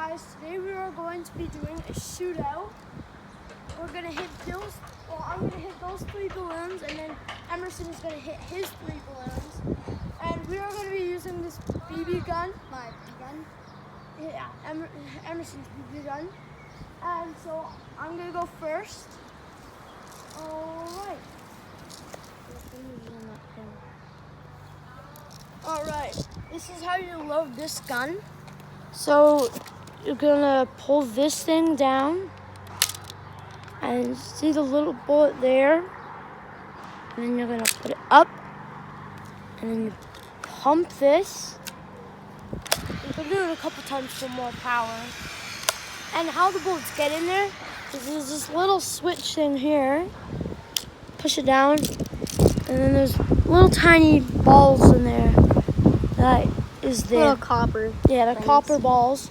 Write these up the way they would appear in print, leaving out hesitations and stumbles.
guys, today we are going to be doing a shootout. We're going to hit those, I'm going to hit those 3 balloons, and then Emerson is going to hit his 3 balloons. And we are going to be using this BB gun, my BB gun, yeah, Emerson's BB gun. And so I'm going to go first. Alright, this is how you load this gun. So you're gonna pull this thing down and see the little bullet there, and then you're gonna put it up, and then you pump this. You can do it a couple times for more power. And how the bullets get in there is there's this little switch thing here. Push it down, and then there's little tiny balls in there. That is the little copper. Yeah, the copper balls.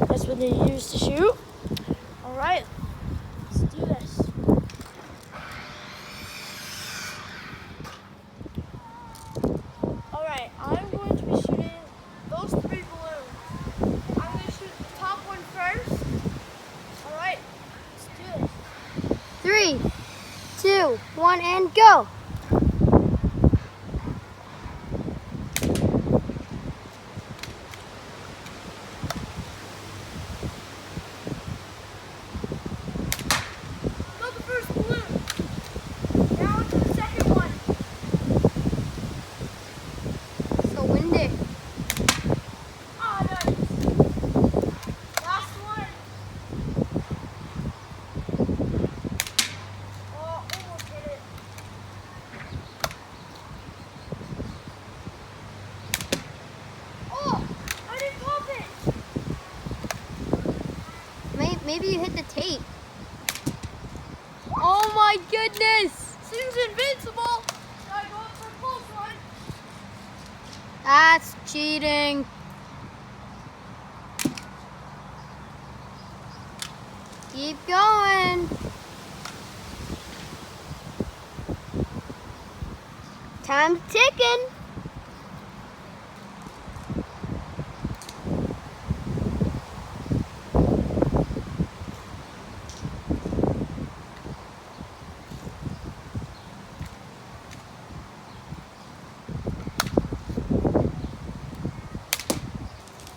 That's what they use to shoot. All right, let's do this. All right, I'm going to be shooting those 3 balloons. I'm going to shoot the top one first. All right, let's do it. 3, 2, 1, and go. Maybe you hit the tape. Oh my goodness! Seems invincible. I go for a close one. That's cheating. Keep going. Time's ticking.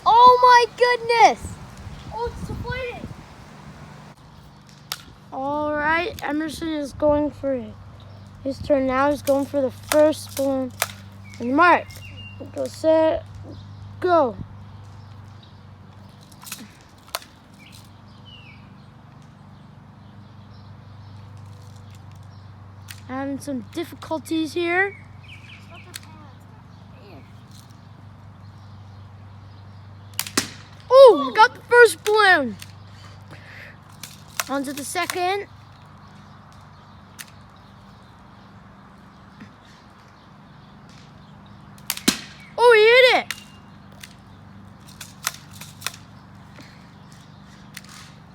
Oh my goodness! Oh, it's deflating. All right, Emerson is going for his turn now. He's going for the first balloon. And mark. Go, set, go. Having some difficulties here. Oh, we got the first balloon. On to the second. Oh, he hit it.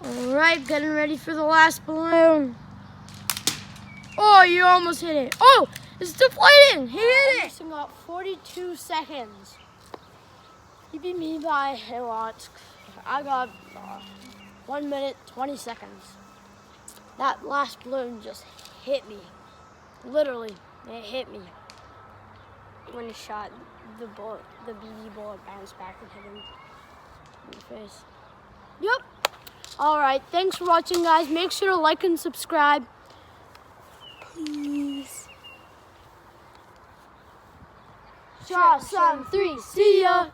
All right, getting ready for the last balloon. Oh, you almost hit it. Oh, it's deflating. He hit it. Emerson got 42 seconds. He beat me by a lot. I got 1 minute, 20 seconds. That last balloon just hit me. Literally, it hit me. When he shot the bullet, the BB bullet bounced back and hit him in the face. Yep. All right, thanks for watching, guys. Make sure to like and subscribe. Please. Shaw Song 3, see ya.